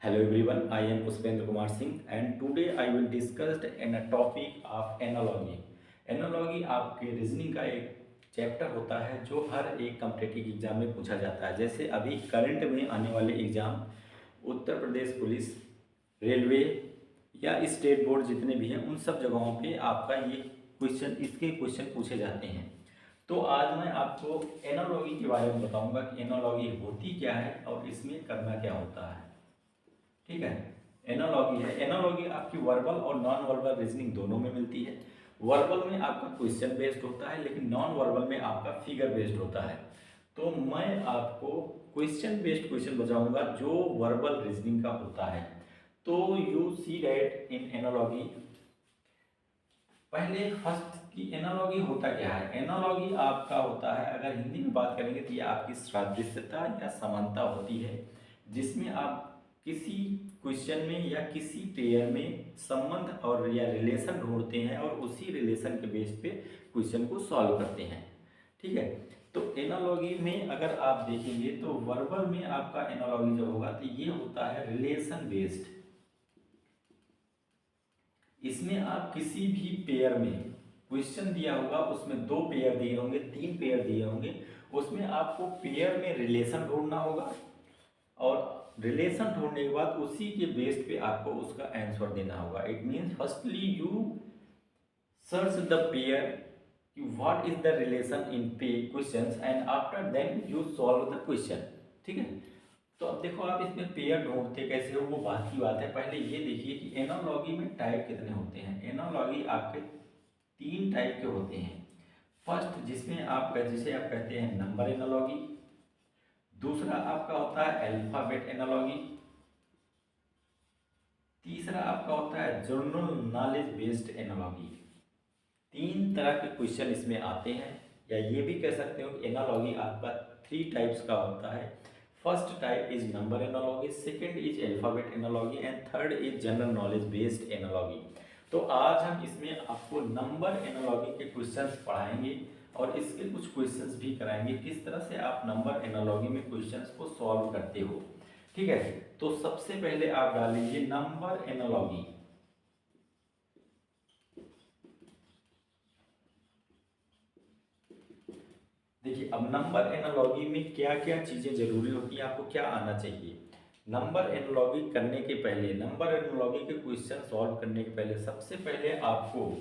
Hello everyone, I am Pushpendra Kumar Singh and today I will discuss in a topic of analogy. Analogy आपके reasoning का एक chapter होता है जो हर एक कॉम्पिटिटिव एग्जाम में पूछा जाता है। जैसे अभी करंट में आने वाले exam Uttar Pradesh police, railway या स्टेट बोर्ड जितने भी हैं उन सब जगहों पे आपका ये इसके क्वेश्चन पूछे जाते हैं। तो आज मैं आपको एनालॉजी के बारे में बताऊंगा कि एनालॉजी होती क्या है और इसमें करना क्या होता है। ठीक है, एनालॉगी है। एनालॉगी आपकी वर्बल और नॉन वर्बल रीजनिंग दोनों में मिलती है। वर्बल में आपका क्वेश्चन बेस्ड होता है, लेकिन नॉन वर्बल में आपका फिगर बेस्ड होता है। तो मैं आपको क्वेश्चन बेस्ड क्वेश्चन बताऊंगा जो वर्बल रीजनिंग का होता है। तो you see that in analogy, पहले फर्स्ट की एनालॉगी होता क्या है। एनालॉगी आपका होता है, अगर हिंदी में बात करेंगे तो ये आपकी सादृश्यता या समानता होती है, जिसमें आप किसी क्वेश्चन में या किसी पेयर में संबंध और या रिलेशन ढूंढते हैं और उसी रिलेशन के बेस पे क्वेश्चन को सॉल्व करते हैं। ठीक है, तो एनालॉगी में अगर आप देखेंगे तो वर्बल में आपका एनालॉगी जो होगा तो ये होता है रिलेशन बेस्ड। इसमें आप किसी भी पेयर में क्वेश्चन दिया होगा, उसमें 2 पेयर दिए होंगे, 3 पेयर दिए होंगे, उसमें आपको पेयर में रिलेशन ढूंढना होगा और रिलेशन ढूंढने के बाद उसी के बेस पे आपको उसका आंसर देना होगा। It means firstly you search the pair, what is the relation in pair questions and after then you solve the question. ठीक है, तो अब देखो आप इसमें पेयर ढूंढते कैसे हो वो बात की बात है। पहले ये देखिए कि एनालॉगी में टाइप कितने होते हैं। एनालॉगी आपके 3 टाइप के होते हैं। फर्स्ट जिसमें आप जिसे आप कहते हैं नंबर एनालॉगी, दूसरा आपका होता है अल्फाबेट एनालॉगी, तीसरा आपका होता है जनरल नॉलेज बेस्ड एनालॉगी। 3 तरह के क्वेश्चन इसमें आते हैं, या ये भी कह सकते हो कि एनालॉगी आपका 3 टाइप्स का होता है। First type is number analogy, second is alphabet analogy and third is general knowledge based analogy. तो आज हम इसमें आपको नंबर एनालॉगी के क्वेश्चंस पढ़ाएंगे और इसके कुछ क्वेश्चंस भी कराएंगे, किस तरह से आप नंबर एनालॉगी में क्वेश्चंस को सॉल्व करते हो। ठीक है, तो सबसे पहले आप डाल लीजिए नंबर एनालॉगी। देखिए अब नंबर एनालॉगी में क्या क्या चीजें जरूरी होती है, आपको क्या आना चाहिए। नंबर एनालॉगी करने के पहले, नंबर एनालॉगी के क्वेश्चन सॉल्व करने के पहले सबसे पहले आपको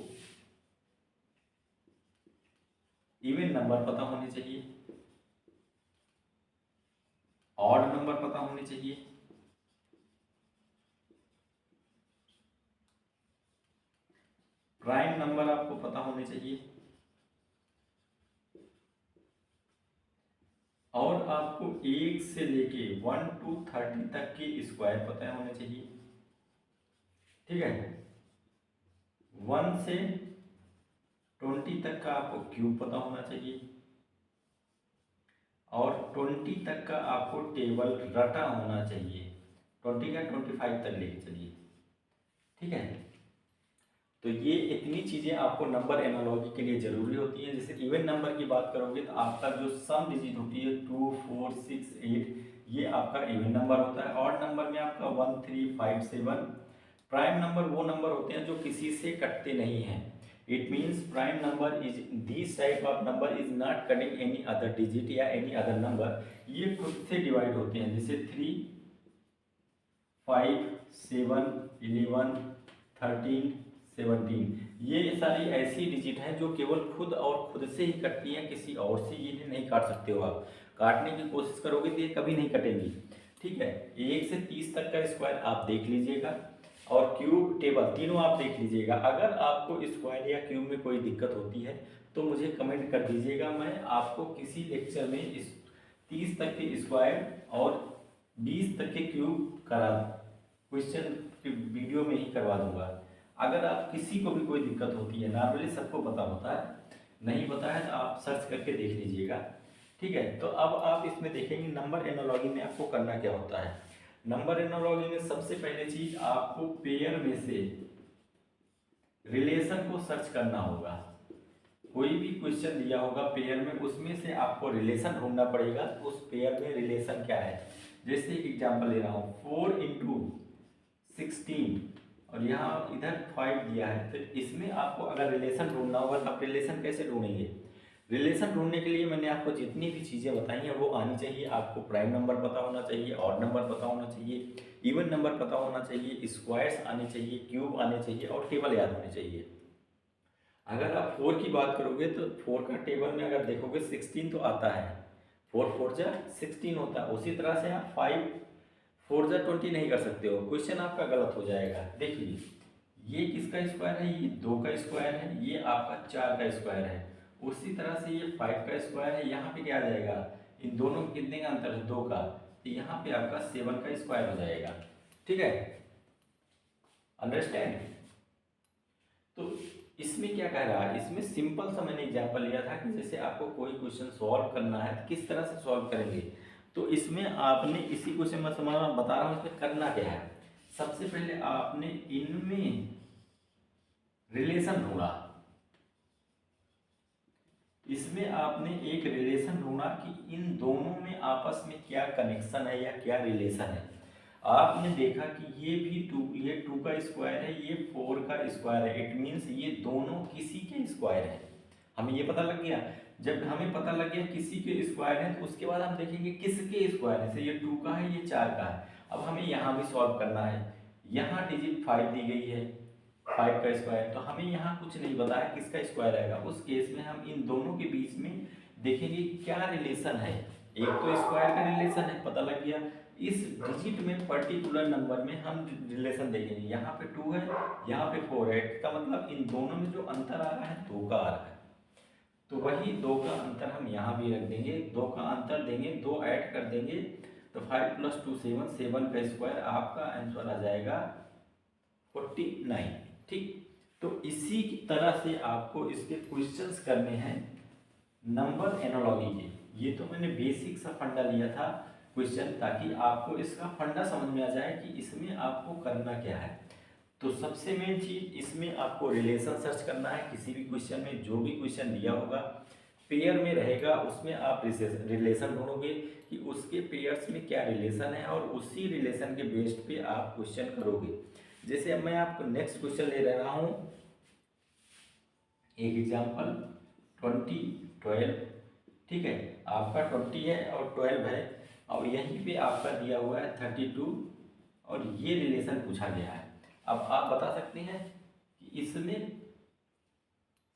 इवन नंबर पता होने चाहिए, ऑड नंबर पता होने चाहिए, प्राइम नंबर आपको पता होने चाहिए, और आपको 1 से लेके 1 to 30 तक के स्क्वायर पता होने चाहिए। ठीक है, 1 से 20 तक का आपको क्यूब पता होना चाहिए और 20 तक का आपको टेबल रटा होना चाहिए। 20 का 25 तक लेके चलिए। ठीक है, तो ये इतनी चीजें आपको नंबर एनालॉजी के लिए जरूरी होती है। जैसे इवन नंबर की बात करोगे तो आपका जो सम डिजिट होती है 2 4 6 8, ये आपका इवन नंबर होता है। ऑड नंबर में आपका 1 3 5 7। प्राइम नंबर वो नंबर होते हैं जो किसी से कटते नहीं हैं। It means prime number is this type of number is not cutting any other digit या एनी अदर नंबर, ये खुद से डिवाइड होते हैं। जैसे 3 5 7 11 13 17, ये सारी ऐसी डिजिट हैं जो केवल खुद और खुद से ही कटती हैं, किसी और से ये नहीं काट सकते हो। आप काटने की कोशिश करोगे तो ये कभी नहीं कटेंगी। ठीक है, 1 से 30 तक का स्क्वायर आप देख लीजिएगा और क्यूब टेबल तीनों आप देख लीजिएगा। अगर आपको स्क्वायर या क्यूब में कोई दिक्कत होती है तो मुझे कमेंट कर दीजिएगा, मैं आपको किसी लेक्चर में इस 30 तक के स्क्वायर और 20 तक के क्यूब करा क्वेश्चन की वीडियो में ही करवा दूंगा। अगर आप किसी को भी कोई दिक्कत होती है, नॉर्मली सबको पता होता है, नहीं पता है तो आप सर्च करके देख लीजिएगा। ठीक है, तो अब आप इसमें देखेंगे नंबर एनालॉजी में आपको करना क्या होता है। नंबर एनालॉजी में सबसे पहले चीज आपको पेयर में से रिलेशन को सर्च करना होगा। कोई भी क्वेश्चन दिया होगा पेयर में, उसमें से आपको रिलेशन ढूंढना पड़ेगा, उस पेयर में रिलेशन क्या है। जैसे एग्जाम्पल ले रहा हूँ 4 × 16 और यहाँ इधर 5 दिया है, तो इसमें आपको अगर रिलेशन ढूंढना होगा तो आप रिलेशन कैसे ढूंढेंगे? रिलेशन ढूंढने के लिए मैंने आपको जितनी भी चीज़ें बताई हैं वो आनी चाहिए। आपको प्राइम नंबर पता होना चाहिए, ऑड नंबर पता होना चाहिए, इवन नंबर पता होना चाहिए, स्क्वायर्स आने चाहिए, क्यूब आने चाहिए और टेबल याद होने चाहिए। अगर आप 4 की बात करोगे तो 4 का टेबल में अगर देखोगे 16 तो आता है, 4 4 जा 16 होता है। उसी तरह से आप 5 4 जा 20 नहीं कर सकते हो, क्वेश्चन आपका गलत हो जाएगा। देखिए ये किसका स्क्वायर है? ये 2 का स्क्वायर है, ये आपका 4 का स्क्वायर है। उसी तरह से ये 5 का स्क्वायर है, यहाँ पे क्या आ जाएगा? इन दोनों कितने का अंतर है? 2 का, तो यहाँ पे आपका 7 का स्क्वायर हो जाएगा। ठीक है, अंडरस्टैंड? तो इसमें क्या कह रहा है? इसमें सिंपल सा मैंने एग्जांपल लिया था कि जैसे आपको कोई क्वेश्चन सॉल्व करना है तो किस तरह से सॉल्व करेंगे। तो इसमें आपने इसी क्वेश्चन में बता रहा हूँ इसमें करना क्या है। सबसे पहले आपने इनमें रिलेशन ढूंढा, इसमें आपने एक रिलेशन ढूंढा कि इन दोनों में आपस में क्या कनेक्शन है या क्या रिलेशन है। आपने देखा कि ये भी 2 का स्क्वायर है, ये 4 का स्क्वायर है, इट मीन्स ये दोनों किसी के स्क्वायर है। हमें ये पता लग गया। जब हमें पता लग गया किसी के स्क्वायर है तो उसके बाद हम देखेंगे किसके स्क्वायर है। ये 2 का है, ये 4 का है। अब हमें यहाँ भी सॉल्व करना है। यहाँ डिजिट 5 दी गई है, 5 का स्क्वायर, तो हमें यहाँ कुछ नहीं पता है किसका स्क्वायर आएगा। उस केस में हम इन दोनों के बीच में देखेंगे क्या रिलेशन है। एक तो स्क्वायर का रिलेशन है, पता लग गया। इस डिजिट में पर्टिकुलर नंबर में हम रिलेशन देखेंगे। यहाँ पे 2 है, यहाँ पे 4 है, इसका मतलब इन दोनों में जो अंतर आ रहा है 2 का आ रहा है। तो वही 2 का अंतर हम यहाँ भी रख देंगे, 2 का अंतर देंगे, 2 ऐड कर देंगे, तो 5 + 2 7, 7 का स्क्वायर, आपका आंसर आ जाएगा 49। ठीक, तो इसी तरह से आपको इसके क्वेश्चंस करने हैं नंबर एनालॉजी के। ये तो मैंने बेसिक सा फंडा लिया था क्वेश्चन, ताकि आपको इसका फंडा समझ में आ जाए कि इसमें आपको करना क्या है। तो सबसे मेन चीज इसमें आपको रिलेशन सर्च करना है। किसी भी क्वेश्चन में जो भी क्वेश्चन दिया होगा पेयर में रहेगा, उसमें आप रिलेशन ढूंढोगे कि उसके पेयर्स में क्या रिलेशन है और उसी रिलेशन के बेस्ड पे आप क्वेश्चन करोगे। जैसे अब मैं आपको नेक्स्ट क्वेश्चन ले रहा हूँ, एक एग्जाम्पल 20 12। ठीक है, आपका 20 है और 12 है और यहीं पे आपका दिया हुआ है 32 और ये रिलेशन पूछा गया है। अब आप बता सकते हैं कि इसमें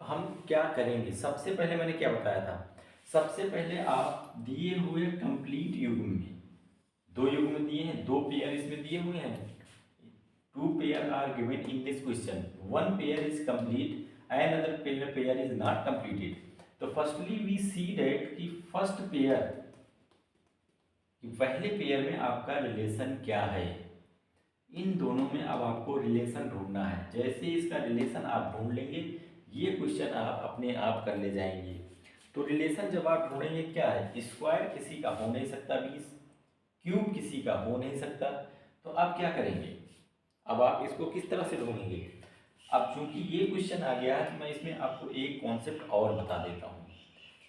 हम क्या करेंगे। सबसे पहले मैंने क्या बताया था? सबसे पहले आप दिए हुए कंप्लीट युग्म में, 2 युग्म दिए हैं, 2 पेयर इसमें दिए हुए हैं, 2 pair are given in this question, 1 pair is complete and other pair is not completed. तो फर्स्टली वी सी दैट कि फर्स्ट पेयर, पहले पेयर में आपका रिलेशन क्या है। इन दोनों में अब आपको रिलेशन ढूंढना है। जैसे इसका रिलेशन आप ढूंढ लेंगे, ये क्वेश्चन आप अपने आप कर ले जाएंगे। तो रिलेशन जब आप ढूंढेंगे क्या है, स्क्वायर किसी का हो नहीं सकता 20, क्यूब किसी का हो नहीं सकता, तो आप क्या करेंगे? अब आप इसको किस तरह से ढूंढेंगे? अब चूंकि ये क्वेश्चन आ गया है तो मैं इसमें आपको एक कॉन्सेप्ट और बता देता हूँ।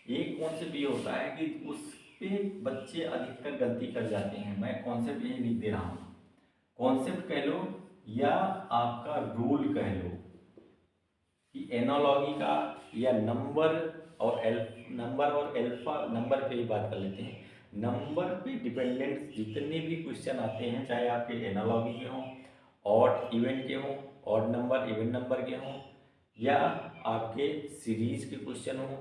एक कॉन्सेप्ट ये होता है कि उस पे बच्चे अधिकतर गलती कर जाते हैं। मैं कॉन्सेप्ट यही लिख दे रहा हूँ, कॉन्सेप्ट कह लो या आपका रूल कह लो कि एनालॉजी का या नंबर और अल्फा नंबर पे ही बात कर लेते हैं। नंबर पे डिपेंडेंट जितने भी क्वेश्चन आते हैं, चाहे आपके एनालॉजी के हों, ऑड इवेंट के हों, ऑड नंबर इवेंट नंबर के हों, या आपके सीरीज के क्वेश्चन हों,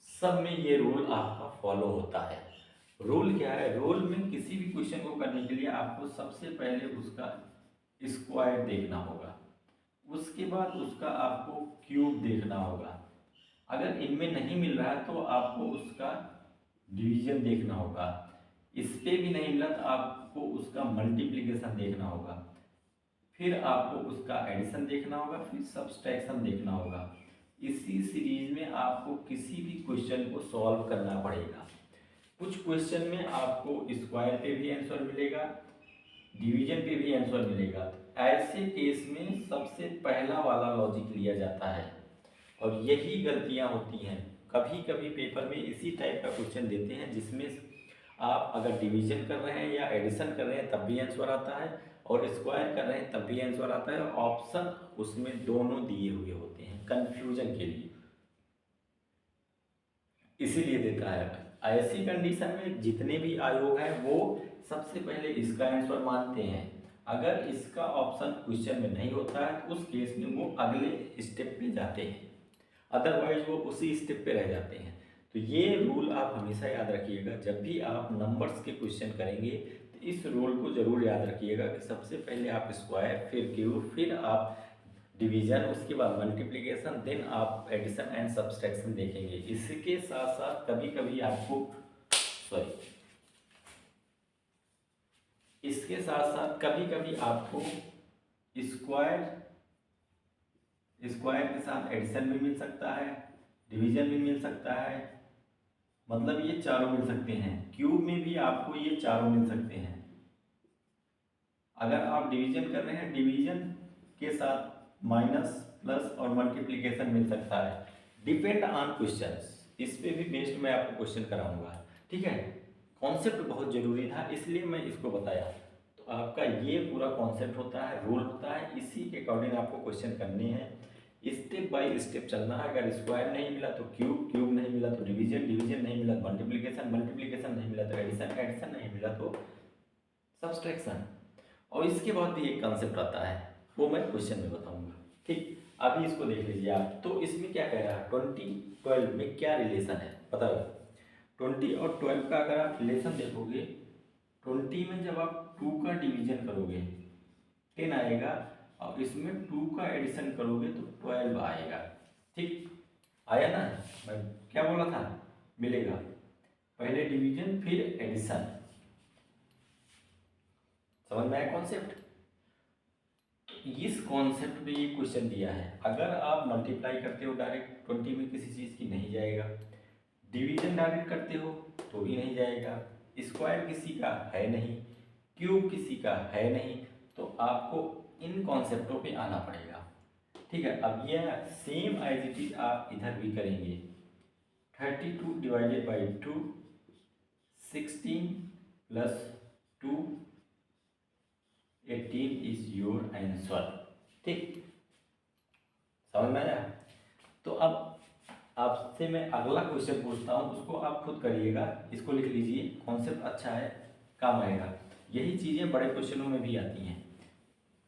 सब में ये रूल आपका फॉलो होता है। रूल क्या है? रूल में किसी भी क्वेश्चन को करने के लिए आपको सबसे पहले उसका स्क्वायर देखना होगा, उसके बाद उसका आपको क्यूब देखना होगा। अगर इनमें नहीं मिल रहा है तो आपको उसका डिवीजन देखना होगा। इस पे भी नहीं मिला तो आपको उसका मल्टीप्लिकेशन देखना होगा, फिर आपको उसका एडिशन देखना होगा, फिर सब्सट्रैक्शन देखना होगा। इसी सीरीज में आपको किसी भी क्वेश्चन को सॉल्व करना पड़ेगा। कुछ क्वेश्चन में आपको स्क्वायर पे भी आंसर मिलेगा, डिवीजन पे भी आंसर मिलेगा। ऐसे केस में सबसे पहला वाला लॉजिक लिया जाता है और यही गलतियां होती हैं। कभी कभी पेपर में इसी टाइप का क्वेश्चन देते हैं जिसमें आप अगर डिवीजन कर रहे हैं या एडिशन कर रहे हैं तब भी आंसर आता है, और स्क्वायर कर रहे हैं तब भी आंसर आता है। ऑप्शन उसमें दोनों दिए हुए होते हैं कंफ्यूजन के लिए, इसीलिए देता है। ऐसी कंडीशन में जितने भी आयोग हैं वो सबसे पहले इसका आंसर मानते हैं। अगर इसका ऑप्शन क्वेश्चन में नहीं होता है तो उस केस में वो अगले स्टेप पे जाते हैं, अदरवाइज वो उसी स्टेप पे रह जाते हैं। तो ये रूल आप हमेशा याद रखिएगा, जब भी आप नंबर्स के क्वेश्चन करेंगे तो इस रूल को जरूर याद रखिएगा कि सबसे पहले आप स्क्वायर, फिर क्यूब, फिर आप डिवीजन, उसके बाद मल्टीप्लिकेशन, देन आप एडिशन एंड सब्सट्रैक्शन देखेंगे। इसके साथ साथ कभी कभी आपको इसके साथ साथ कभी कभी आपको स्क्वायर के साथ एडिशन भी मिल सकता है, डिवीजन भी मिल सकता है, मतलब ये चारों मिल सकते हैं। क्यूब में भी आपको ये चारों मिल सकते हैं। अगर आप डिवीजन कर रहे हैं, डिवीजन के साथ माइनस, प्लस और मल्टीप्लिकेशन मिल सकता है, डिपेंड ऑन क्वेश्चंस। इस पे भी बेस्ड मैं आपको क्वेश्चन कराऊंगा, ठीक है। कॉन्सेप्ट बहुत जरूरी था इसलिए मैं इसको बताया। तो आपका ये पूरा कॉन्सेप्ट होता है, रूल होता है, इसी के अकॉर्डिंग आपको क्वेश्चन करने हैं। स्टेप बाय स्टेप चलना है। अगर स्क्वायर नहीं मिला तो क्यूब, क्यूब नहीं मिला तो डिवीजन, डिवीजन नहीं मिला तो मल्टीप्लिकेशन, मल्टीप्लिकेशन नहीं मिला तो एडिशन, एडिशन नहीं मिला तो सब्सट्रैक्शन। और इसके बाद भी एक कॉन्सेप्ट आता है, वो मैं क्वेश्चन में बताऊंगा, ठीक। अभी इसको देख लीजिए आप। तो इसमें क्या कह रहा है, 20 12 में क्या रिलेशन है पता लगा। 20 और 12 का अगर आप रिलेशन देखोगे, 20 में जब आप 2 का डिवीजन करोगे 10 आएगा, और इसमें 2 का एडिशन करोगे तो 12 आएगा, ठीक। आया ना, मैं क्या बोला था, मिलेगा। पहले डिवीजन फिर एडिशन, समझ में आया कॉन्सेप्ट। इस कॉन्सेप्ट में ये क्वेश्चन दिया है। अगर आप मल्टीप्लाई करते हो डायरेक्ट 20 में किसी चीज़ की नहीं जाएगा, डिवीजन डायरेक्ट करते हो तो भी नहीं जाएगा, स्क्वायर किसी का है नहीं, क्यूब किसी का है नहीं, तो आपको इन कॉन्सेप्टों पे आना पड़ेगा, ठीक है। अब यह सेम एज इट इज आप इधर भी करेंगे। 32 divided by 2, 16 plus 2, 18 is your answer, ठीक। समझ में आया। तो अब आपसे मैं अगला क्वेश्चन पूछता हूँ, उसको आप खुद करिएगा। इसको लिख लीजिए, कॉन्सेप्ट अच्छा है, काम आएगा। यही चीज़ें बड़े क्वेश्चनों में भी आती हैं,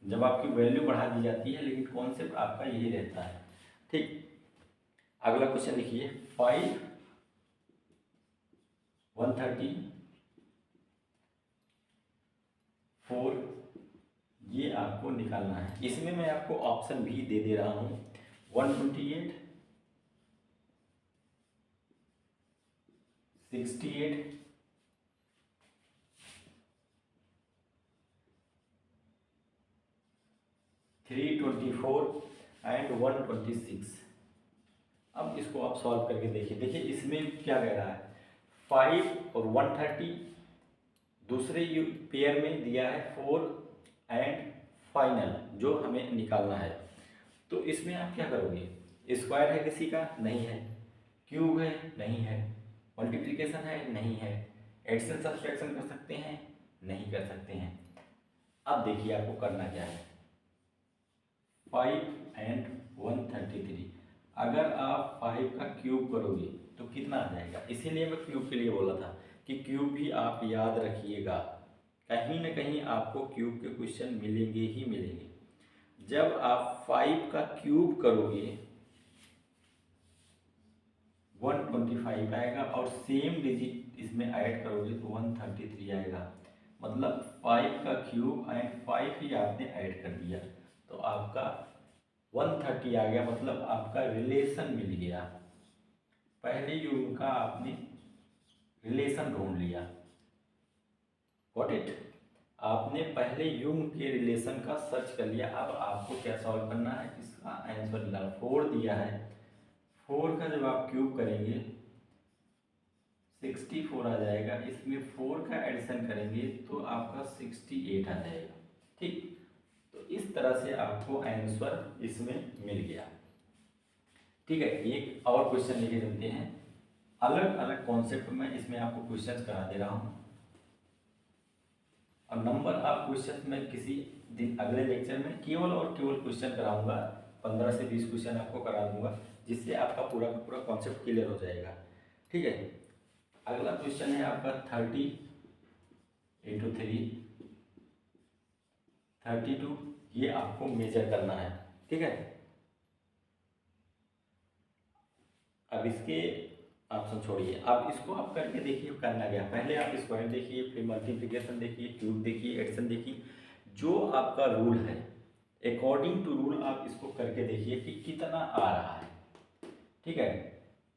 जब आपकी वैल्यू बढ़ा दी जाती है, लेकिन कॉन्सेप्ट आपका यही रहता है, ठीक। अगला क्वेश्चन लिखिए, 5 130 4, ये आपको निकालना है। इसमें मैं आपको ऑप्शन भी दे रहा हूँ, 128 68 324 एंड 126। अब इसको आप सॉल्व करके देखिए। देखिए इसमें क्या कह रहा है, 5 और 130, दूसरे पेयर में दिया है 4 एंड फाइनल जो हमें निकालना है। तो इसमें आप क्या करोगे, स्क्वायर है किसी का, नहीं है, क्यूब है, नहीं है, मल्टीप्लिकेशन है, नहीं है, एडिशन सब्सट्रैक्शन कर सकते हैं, नहीं कर सकते हैं। अब देखिए आपको करना क्या है, 5 एंड 133, अगर आप 5 का क्यूब करोगे तो कितना आ जाएगा। इसीलिए मैं क्यूब के लिए बोला था कि क्यूब भी आप याद रखिएगा, कहीं ना कहीं आपको क्यूब के क्वेश्चन मिलेंगे ही मिलेंगे। जब आप 5 का क्यूब करोगे 125 आएगा, और सेम डिजिट इसमें ऐड करोगे तो 133 आएगा। मतलब 5 का क्यूब एंड 5 ही आपने ऐड कर दिया तो आपका 130 आ गया, मतलब आपका रिलेशन मिल गया। पहले युग्म का आपने रिलेशन ढूंढ लिया, गॉट इट। आपने पहले युग्म के रिलेशन का सर्च कर लिया। अब आपको क्या सॉल्व करना है, इसका आंसर निकालना। 4 दिया है, 4 का जब आप क्यूब करेंगे 64 आ जाएगा, इसमें 4 का एडिशन करेंगे तो आपका 68 आ जाएगा, ठीक। तो इस तरह से आपको आंसर इसमें मिल गया, ठीक है। एक और क्वेश्चन लेके चलते हैं, अलग अलग कॉन्सेप्ट में इसमें आपको क्वेश्चंस करा दे रहा हूँ। और नंबर आप क्वेश्चन में किसी दिन अगले लेक्चर में केवल और केवल क्वेश्चन कराऊंगा, 15 से 20 क्वेश्चन आपको करा दूंगा, जिससे आपका पूरा का पूरा कॉन्सेप्ट क्लियर हो जाएगा। ठीक है, अगला क्वेश्चन है आपका 30 × 3 32, ये आपको मेजर करना है। ठीक है, अब इसके ऑप्शन छोड़िए, अब इसको आप करके देखिए करना क्या। पहले आप स्क्वायर देखिए, फिर मल्टीप्लिकेशन देखिए, क्यूब देखिए, एडिशन देखिए, जो आपका रूल है अकॉर्डिंग टू रूल आप इसको करके देखिए कि कितना आ रहा है। ठीक है,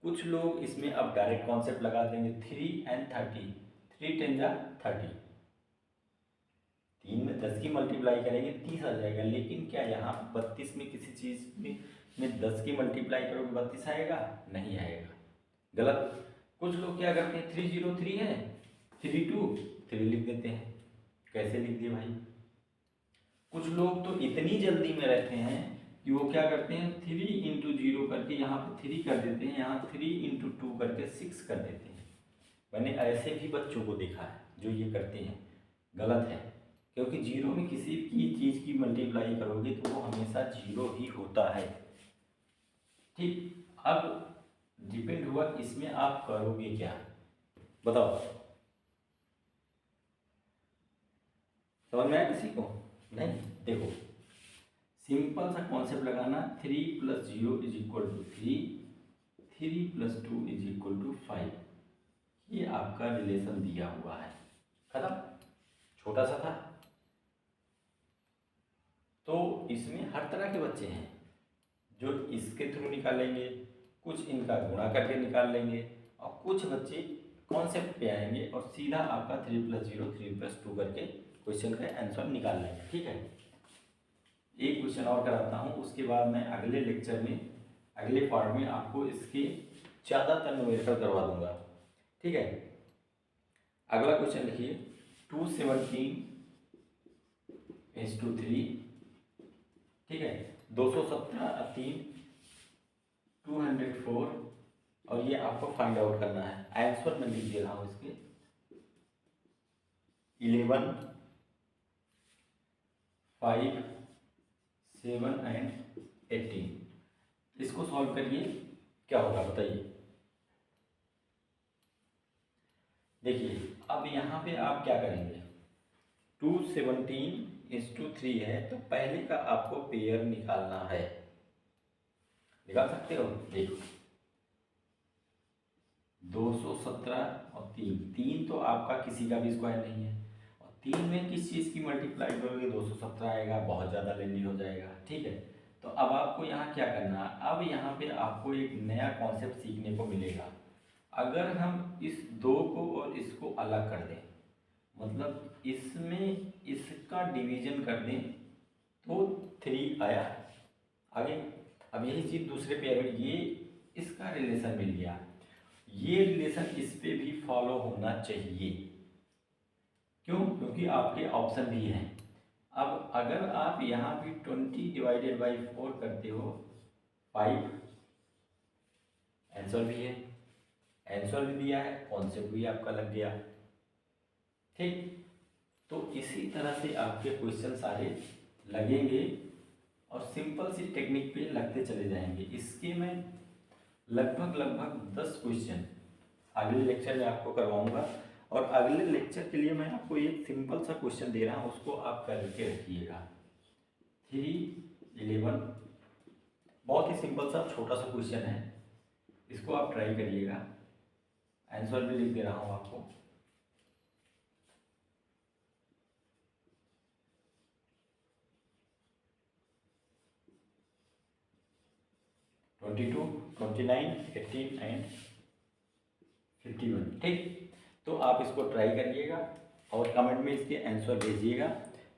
कुछ लोग इसमें अब डायरेक्ट कॉन्सेप्ट लगा देंगे 3 और 30, 3 × 10 = 30, 3 में 10 की मल्टीप्लाई करेंगे 30 आ जाएगा। लेकिन क्या यहाँ 32 में किसी चीज़ में 10 की मल्टीप्लाई करोगे 32 आएगा? नहीं आएगा, गलत। कुछ लोग क्या करते हैं 303 है 3 लिख देते हैं। कैसे लिख दिए भाई? कुछ लोग तो इतनी जल्दी में रहते हैं कि वो क्या करते हैं 3 × 0 करके यहाँ पे 3 कर देते हैं, यहाँ 3 × 2 करके 6 कर देते हैं। मैंने ऐसे भी बच्चों को देखा है जो ये करते हैं, गलत है। क्योंकि जीरो में किसी की चीज़ की मल्टीप्लाई करोगे तो वो हमेशा जीरो ही होता है। ठीक, अब डिपेंड हुआ इसमें आप करोगे क्या, बताओ। समझ में आया किसी को? नहीं, देखो सिंपल सा कॉन्सेप्ट लगाना, 3 + 0 = 3, 3 + 2 = 5, ये आपका रिलेशन दिया हुआ है, खत्म। छोटा सा था। तो इसमें हर तरह के बच्चे हैं जो इसके थ्रू निकालेंगे, कुछ इनका गुणा करके निकाल लेंगे, और कुछ बच्चे कॉन्सेप्ट पे आएंगे और सीधा आपका 3 + 0 3 + 2 करके क्वेश्चन का आंसर निकाल लेंगे। ठीक है, एक क्वेश्चन और कराता हूँ, उसके बाद मैं अगले लेक्चर में अगले पार्ट में आपको इसके ज़्यादातर न्यूमेरिकल करवा दूंगा। ठीक है, अगला क्वेश्चन लिखिए 217 × 3। ठीक है, 217 3 204, और ये आपको फाइंड आउट करना है। आंसर मैं लिख दे रहा हूँ इसके 11 5 7 और 18। इसको सॉल्व करिए, क्या होगा बताइए। देखिए अब यहाँ पे आप क्या करेंगे, 217 × 3 है तो पहले का आपको पेयर निकालना है। निकाल सकते हो? देखो 217 और 3 तो आपका किसी का भी स्क्वायर नहीं है, और 3 में किस चीज़ की मल्टीप्लाई करोगे 217 आएगा, बहुत ज़्यादा लेंदी हो जाएगा। ठीक है, तो अब आपको यहाँ क्या करना है, अब यहाँ पे आपको एक नया कॉन्सेप्ट सीखने को मिलेगा। अगर हम इस 2 को और इसको अलग कर दें, मतलब इसमें इसका डिवीजन कर दें तो 3 आया आगे। अब यही चीज़ दूसरे पेयर में, ये इसका रिलेशन मिल गया, ये रिलेशन इस पे भी फॉलो होना चाहिए। क्यों? क्योंकि आपके ऑप्शन भी हैं। अब अगर आप यहाँ भी 20/4 करते हो 5, आंसर भी है, आंसर भी दिया है, कॉन्सेप्ट भी आपका लग गया। ठीक, तो इसी तरह से आपके क्वेश्चन सारे लगेंगे और सिंपल सी टेक्निक पे लगते चले जाएंगे। इसके मैं लगभग 10 क्वेश्चन अगले लेक्चर में आपको करवाऊंगा, और अगले लेक्चर के लिए मैं आपको एक सिंपल सा क्वेश्चन दे रहा हूँ, उसको आप करके रखिएगा। 3 11, बहुत ही सिंपल सा छोटा सा क्वेश्चन है, इसको आप ट्राई करिएगा। आंसर भी लिख दे रहा हूँ आपको। (22, 29, 18 और 51). ठीक, तो आप इसको ट्राई करिएगा और कमेंट में इसके आंसर भेजिएगा।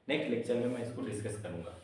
नेक्स्ट लेक्चर में मैं इसको डिस्कस करूँगा।